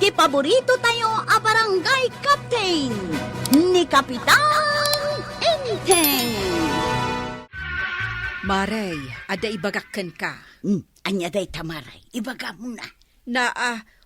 Ti paborito tayo a barangay captain ni Kapitan Enteng. Maray, ada ibagakkan ka. Anya day tamaray, ibaga mo na. Na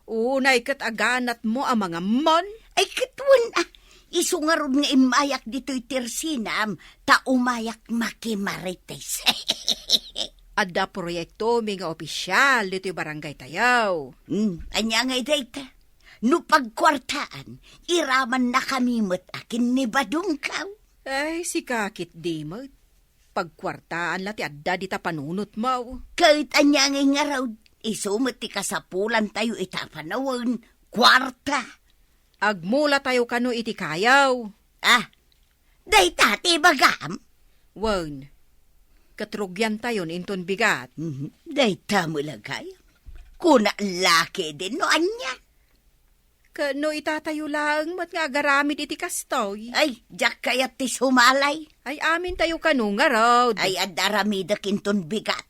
unay kat aganat mo ang mga mon. Ay katwan isungarod nga imayak dito'y tirsinam, ta umayak makimarites. Ada proyekto mi nga opisyal dito'y barangay tayaw. Anya nga dayta. No pagkwartaan, iraman na kamimot akin ni Badungkaw. Ay, si kakit di mo. Pagkwartaan lati adda di ta panunot mo. Kahit anya nga raw, isumot ti kasapulan tayo itapanawan, kwarta. Agmula tayo kano iti kayaw. Dayta ti bagam. Wan, katrugyan tayo inton bigat. Dayta mo lagay. Kuna laki din no anya. Kano itatayo lang mat nga agaramid iti kastoy. Ay, jak kayat ti sumalay. Ay amin tayo kano nga raw. Ay adaramida kinton bigat.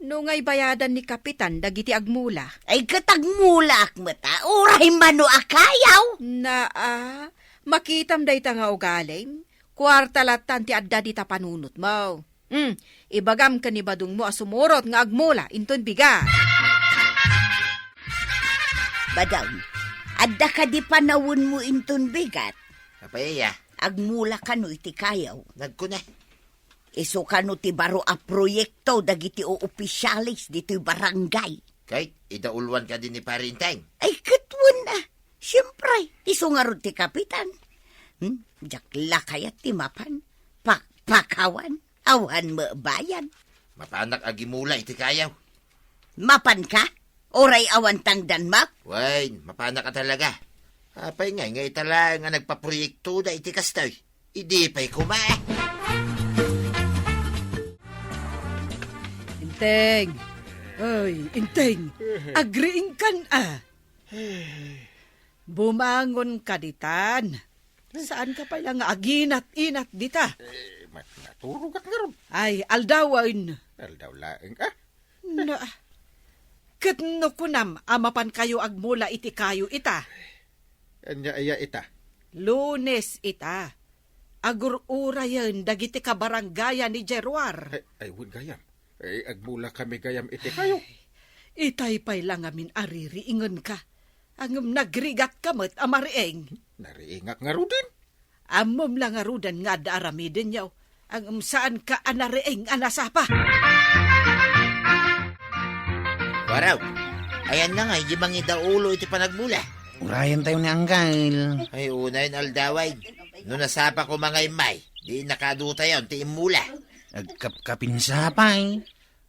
No nga'y bayadan ni Kapitan dagiti agmula. Ay katagmulak mata, uray mano akayaw. Na makitam day ta nga ugaling. Kwarta latan ti adda di ta panunot mo. Ibagam ka ni badung mo asumurot nga agmula inton bigat. Badang, adda ka di panawon mo inton bigat. Kapaya, Agmula ka no iti kayaw. nagkuna. Iso ka no ti baro a proyekto dagiti o opisyalis diti barangay. Kahit idaulwan ka din ni Parinteng. Ay katwan na. Siyempre, iso nga ron ti kapitan. Jakla kayat ti mapan. Pakawan, awan mo bayan. Mapanak agimula iti kayaw. Mapan ka? Oray awan tangdan mak? Wain, mapanak ka talaga. Apay nga itala nga nagpaproyekto da iti kastoy. Idi pa'y kumae. Inteng. Ay, Inteng. Agriing kan Bumangon ka ditan. Saan ka pa lang aginat-inat dita? Naturog at nga ron. Ay, aldawan. Aldaw laeng Na, katno kunam amapan kayo agmula iti kayo ita. Anya aya ita. Lunes ita. Agurura yan dagiti kabarangaya ni Jeruar. Ay wud gayam. Ay agmula kami gayam iti kayo. Itay pa'y lang amin aririingan ka. Ang nagrigat kamot amarieng. Nariingak nga rudin. Amom lang arudan nga daaramidin yaw. Ang saan ka anarieng anasapa. Waraw, ayan na nga, hindi mangi daulo iti panagmula. Urayan tayo ni Anggal. Ay unay aldawain. No nasapa ko mga imay, di nakaduta yon ti imula. Agkapkapin sapay.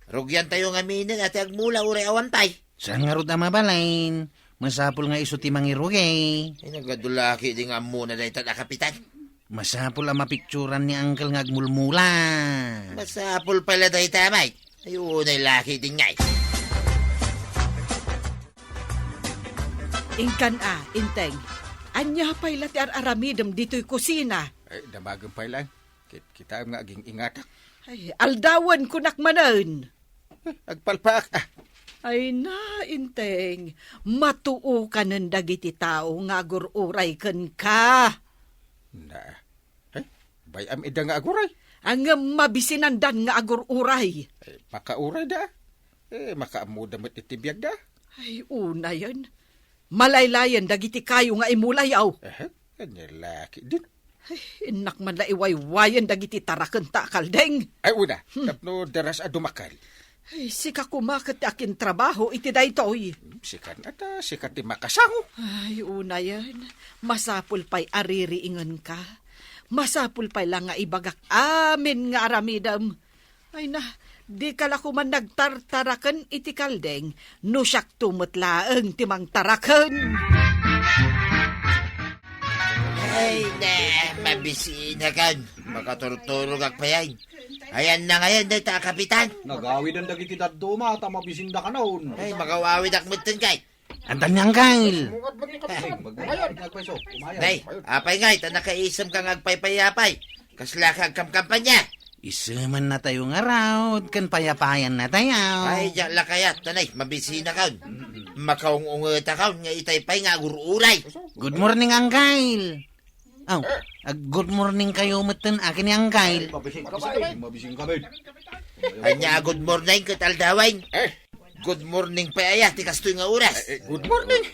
Rugyan tayo nga minin at agmula uray awantay. Saan nga ro mabalain? Masapul nga iso ti mangirugay. Ay nagadulaki di nga muna na ito na kapitan. Masapul ang mapikturan ni Anggal nga agmulmula. Masapul pala tayo tamay. Ay unay laki din nga. Ingkan Inteng. Anya pa'y lati aramidam dito'y kusina. Ay damagang pa lang. Kita nga aging ingatak. Ay, aldawan kunak manan. Agpalpak. Ay na, Inteng. Matuo ka ng dagiti tao nga agururay kan ka. Na. Ay, bayam ida nga aguray. Ang mabisinandan nga agururay. Ay, makauray da. Makaamudamot itibiyag da. Ay, una yan. Malaylayan dagiti kayo nga imulayaw. Anya laki din. Ay, inak man la iwaywaayan dagiti tarakan takaldeng. Ay una, tapno daras adumakal. Ay, sika kumakat akin trabaho iti daytoy. Sikat ata, sikat di makasango. Ay, una yan. Masapul pa'y aririingan ka. Masapul pa'y lang nga ibagak amin nga aramidam. Ay na, di ka lako man nagtartarakan iti kaldeng. No siyak tumutlaang timang tarakan. Ay na, mabisi na kan. Makaturturog agpayan. Ayan na ngayon dahil ta kapitan. Nagawid ang dagiti daduma at mabisinda ka noon. Ay makawawid akmutin kay. Andan ni Anggal. Nay, apay ngay, ta nakaisam kang agpaypayapay. Kasla kag kamkampanya. Isuman na tayo nga raw. Kan payapayan na tayo. Ay, diyan la kaya, tanay, mabisi na kan. makaungungot akaw nga itay pa'y nga gururay. Good morning, Angkail. Oh, good morning kayo matan akin ni Angkail. Mabising kami. Anya, good morning kat aldawain. Good morning pa ayah, ti kastoy nga oras. Good morning.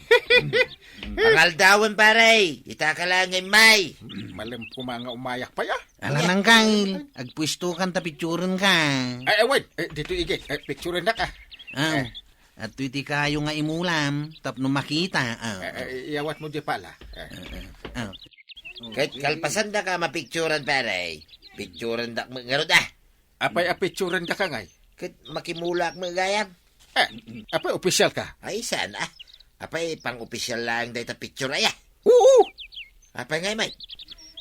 Ang aldawan paray, ita ka lang ay may. Malam ko mga umayak pa ya. Alam, Angkail. Agpwisto kan tapicturen ka. Wait. Dito ige. Picture na ka. Oh, at tuiti kayo nga imulam, tapno makita. Oh. Iyawat mo di pala. Oh. Kahit kalpasan na ka mapicturan paray. Picturan dak mga ah. Apay picture ka ka ngay. Kahit makimulak mga gayam. Apay official ka. Ay, saan ah? Apay, pang-opisyal lang dahil ta picture ay ah. Oo. Apay ngay may.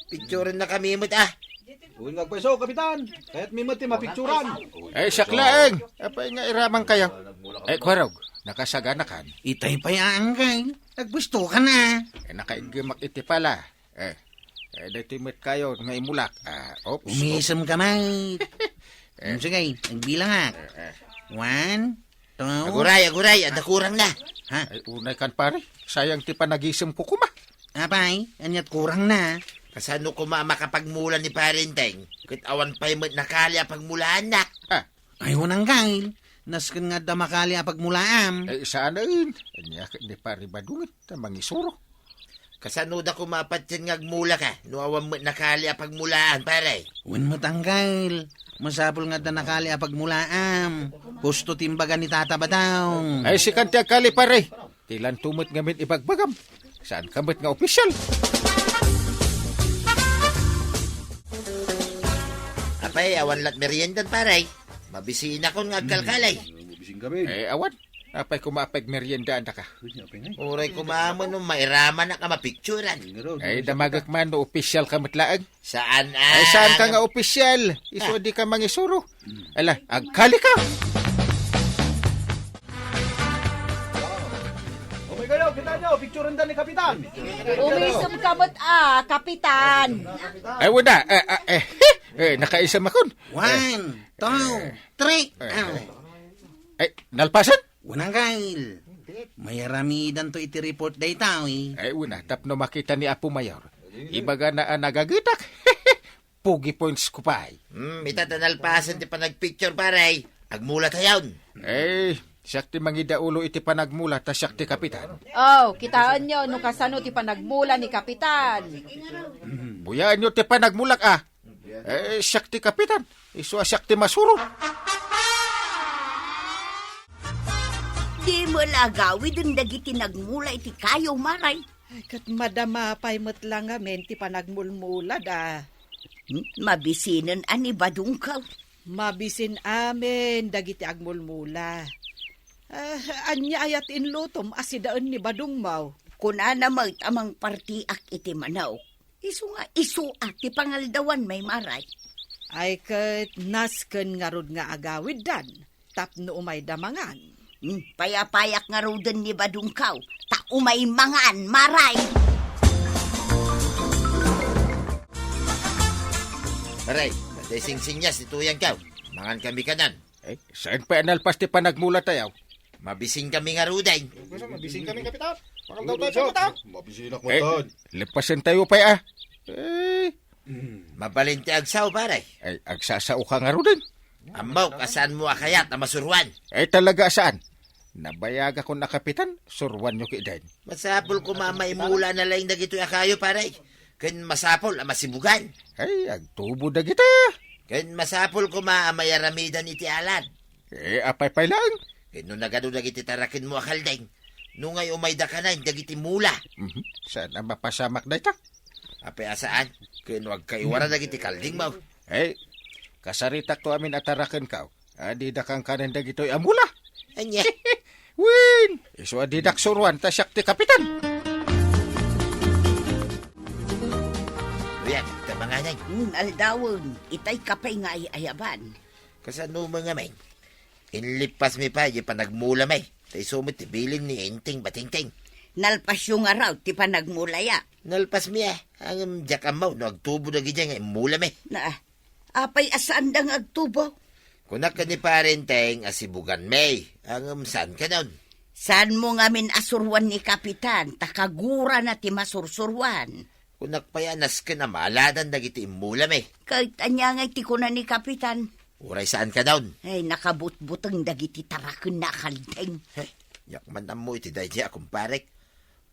Picturean na kami mo't ah. Uwing agpaiso, kapitan. Kahit may mati mapicturan. Siyaklaeng. Apay nga iramang kayo. Kwarog. Nakasagana kan. Itay pa ya, Angkail. Agpwisto ka na. Nakaigimak iti pala. Dito imit kayo nga imulak. Oops. Umisam ka, mate. Sige, nagbilang ha. 1, 2... Aguray, ada kurang na. Ha? Unay kan pare. Sayang ti panagisem ko kuma. Apay, anyat kurang na. Kasano ko makapagmula ni parenteng? Kahit awan pa'y nakali pagmulaan na. Ayaw nang Angkail. Naskan nga damakali apagmulaam. Saan na yun? Anya ni pare badungit. Tamang isuro. Kasano da ko mapatyan ngagmula ka? No awan nakali pagmulaan, pare. Wen mo Angkail. Masapol nga danakali apagmulaam. Gusto timbagan ni Tata Batang. Si kanti akali pare. Tilan tumot ngamin ibagbagam. Saan kamot nga opisyal? Apay, awan lat meriendan, pare. Mabisiin ako ngagkalkalay. Mabising kami. Awan. Apay kumapag merienda anda ka. Uray kumamon nung mairaman na ka mapicturan. Damagak man no opisyal kamot laang. Saan ah? Saan ka nga opisyal? Iso di ka mangisuro. Ala, agkali ka. Okay kayo, kita nyo. Picturan dan ni kapitan. Umisum kamot kapitan. Wala. Nakaisam akon. 1, 2, 3. Nalpasan? Unang Angkail. May aramidan to iti report day tao eh. Una, tapno makita ni Apo Mayor. Ibaga na nagagitak. Pugi points ko pa. Itatanalpasan ti panagpicture, pare. Agmula tayon. Siyak ti mangida ulo iti panagmula ta siyak ti kapitan. Kitaan nyo nung kasano ti panagmula ni kapitan. Buyaan nyo ti panagmulak siyak ti kapitan. Iso siyak ti masuro. Di mo lagawi dun dagiti nagmula iti kayo, maray. Kat madama pa'y matlang amen ti panagmulmula da. Mabisinan ani badung ka. Mabisin amen dagiti agmulmula. Anya ayat inlutom asidaan ni badung mau. Kunana amang partiak iti manaw. Isu nga isu ti pangaldawan may maray. Ay kat nasken nga rod nga agawid dan. Tapno umay damangan. Payapayak nga roden ni badung kaw. Ta umay mangan, maray. Pare, matay sing-singnyas ituyang kaw. Mangan kami kanan. Saan pa nalpas ti panagmula tayo? Mabising kami nga ruday. Mabising kami, kapitan. Pangaldaw tayo, kapitan. Mabising ako doon. Lepasan tayo pa Mabalinti agsaw, pare. Agsasao ka nga rin. Amaw, kasaan mo akayat na masurwan? Talaga saan? Nabayag ako na kapitan, surwan nyo kidain. Masapol ko mamaimula na lang na gito'y akayo, pare. Kan masapol, masibugan. Agtubo na kita. Kan masapol ko maamayaramidan iti alad. Apay lang. Kan nung nagano dagiti tarakin mo akaldain. Nung ngay umayda ka na, dagiti mula. Sana mapasamak na ita? Apay asaan? Kan wag kaiwara dagiti kalding mo. Kasaritak to amin atarakan ka. Adidak ang kanan dagito'y amula. Anya. Win! Iso adidak surwan, tasyak ti kapitan. Uyan, tamanganay. Aldawon, itay kapay nga ayaban. Kasano mga may? Inlipas mi pa, yung panagmula may. Tay sumit, tibilin ni Enting Batingting. Nalpas yung araw, ti panagmulaya. Nalpas mi ang jakamaw, no agtubo na gidya nga mula may. Apay asaan dang agtubo? Kunak ka ni parenteng asibugan may. Ang saan ka nun? Saan mo ngamin asurwan ni Kapitan, takagura na ti masursurwan. Kunak payanas ka na maladan dagiti imulam eh. Kahit anya nga ti kuna ni Kapitan, Uray saan ka dawn? ay nakabutbutang dagiti tarakon na kaldeng. Hey, yakman na mo iti dahi akong parek.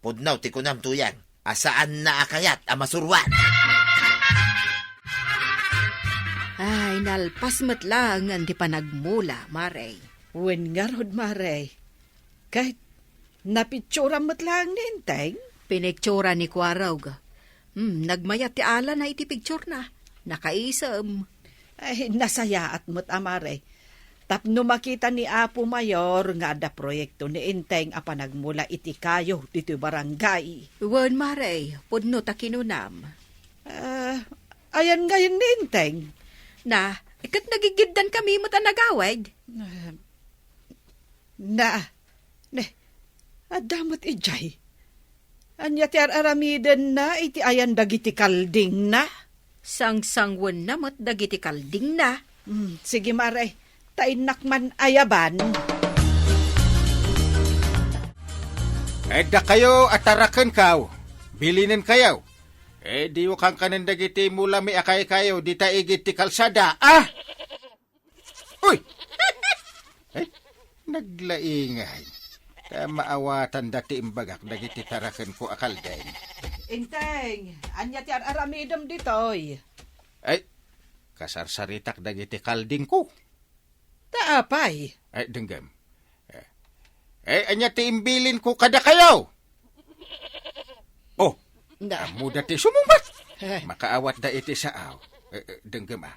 Pudnaw ti kunam tuyang. Asaan na akayat amasurwan? Ay, nalpas mat lang ang di pa nagmula, Maray. Wen nga rod, Maray. Kahit napitsura mo't lang ninteng. Piniktsura ni Kwaraw ga. Nagmayat ti ala na iti picture na. Nakaisam. Ay, nasayaat mo't Maray. Tapno makita ni Apo Mayor nga da proyekto ni Inteng apa nagmula iti kayo dito barangay. Wan, Maray, pudno ta kinunam. Ayan ngayon ni Inteng. Na, ikat nagigiddan kami mo ta nagawad. Adamot ijay. Anya ti aramiden na iti ayan dagiti kalding na. Sang-sangwan na mo't dagiti kalding na. Sige Maray, tainak man ayaban. Da kayo atarakan kaw. Bilinin kayaw. Di kang kanan dagiti mula mi akay kayo di taigit ti kalsada. Uy! Naglaingay. Maawatan dati imbagak dagiti tarakan ko akalday. Inteng, anya ti aramidem ditoy. Kasarsaritak dagiti kalding ko. Taapay. Denggam. Anya ti imbilin ko kada kayo. Oh, muda ti sumumbat. Makaawat da iti saaw. Denggam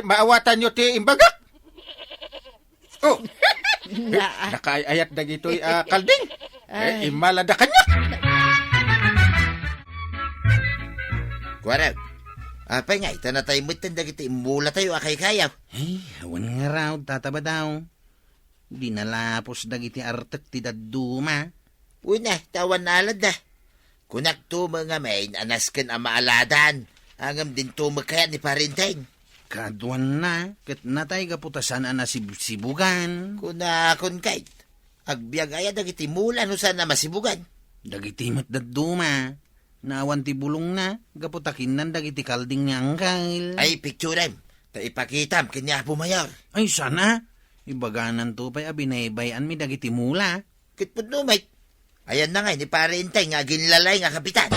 maawatan nyo ti imbagak. Oh, nakaayat dagitoy kalding. Imalada kanya. Kwaraw. Apay nga, itanatay mo't dagiti imula tayo akay kayaw. Awan nga raw, tataba daw. Di nalapos dagiti artek ti daduma. Una, tawan na alad na. Kunak to mga main, anasken amaaladan. Angam din to magkaya ni parinteng. Kaduan na, kat natay kaputasan na sibugan. Kunakon kahit. Agbiag aya dagiti mula no sana masibugan. Dagiti mat daduma. Naawan ti bulong na, gaputakin nan dagiti kalding ni Angkal. Ay, picturem. Ta ipakitam kanya Mayor. Ay, sana. Ibaganan to pa'y abinaybayan mi dagiti mula. Kitpud no, mate. Ayan na nga, ni parinteng nga ginlalay nga kapitan.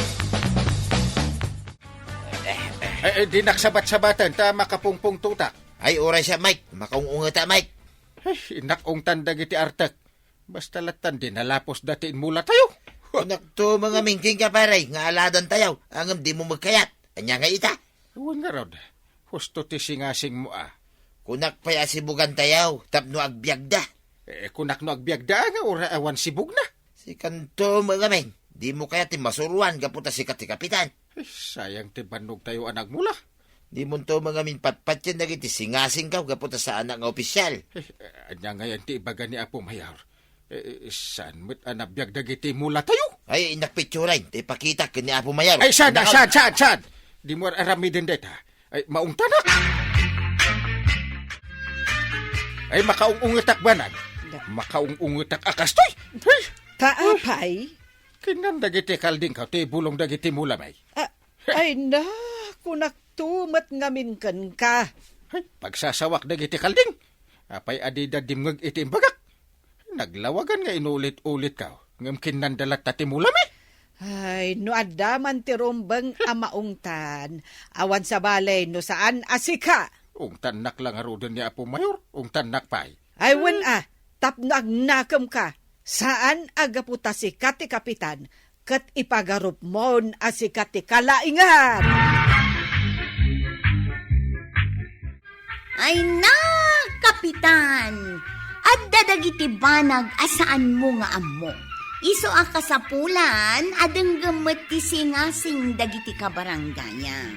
Di naksabat-sabatan ta makapungpung tuta. Ay, oray siya, Mike. Makaungunga ta, Mike. Inakong tanda giti artek. Basta latan din nalapos datiin mula tayo. Kunak to mga mingking ka paray, nga aladan tayaw. Angam di mo magkayat. Anya nga ita. Huwag nga rod. Husto ti singasing mo Kunak pa'y asibugan tayaw. Tapno agbiag da. Kunak no agbiag da nga ura awan sibug na. Si kanto mga men. Di mo kaya ti masuruan kaputa si kapitan. Sayang ti banog tayo anak mula. Di mo to mga min patpat yan nagiti singasing ka kaputa sa anak nga opisyal. Anya ngayon ti ibaga ni Apo Mayor. Saan mo't anabiyag dagiti mula tayo? Ay, inakpitsurain. Ti pakita kini Apo Mayor. Ay, saan? Di mo aramidin deta. Ay, maung tanak. Ay, makaungungitak banag. Makaungungitak akastoy. Ay, Taapay? kinan dagiti kalding ka, ti bulong dagiti mula may. Ay na, kunak tumat ngamin kan ka. Ay, pagsasawak dagiti kalding. Apay adida dimngag iti imbagak. Naglawagan nga inulit-ulit ka. Ngam kinandalat tati mula may. Ay, no adaman ti rumbang amaungtan. Awan sa balay no saan asika. Ung tanak lang arudon ni Apo Mayor. Ung tanak pay. Ay wan tapno agnakam ka. Saan agaputa si kati kapitan kat ipagarup mon si kati kalaingan. Ay na, Kapitan! At dadagiti banag asaan mo nga amo. Iso ang kasapulan, adeng gamot ti singasing dagiti kabaranggayan.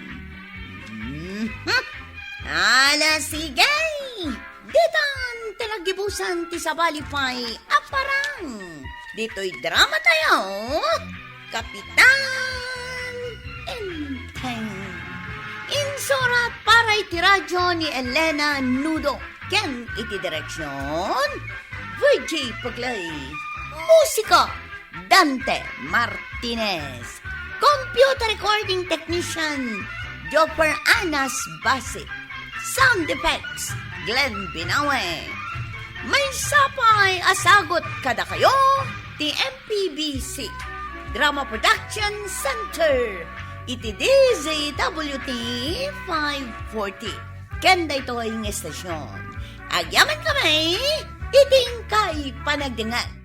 Ala sigay! Ditan, tinagibusan ti sabalipay, aparang. Dito'y drama tayo, Kapitan Inteng. Insurat para iti radyo ni Elena Nudo. Ken iti direksyon, VJ Paglay. Musika, Dante Martinez. Computer recording technician, Jopper Anas Basic. Sound effects, Glenn Binawe. May sapay asagot kada kayo, TMPBC. Drama Production Center. Iti DZWT 540. Kenda ito ang estasyon. Agyaman kami, iting kay panagdangan.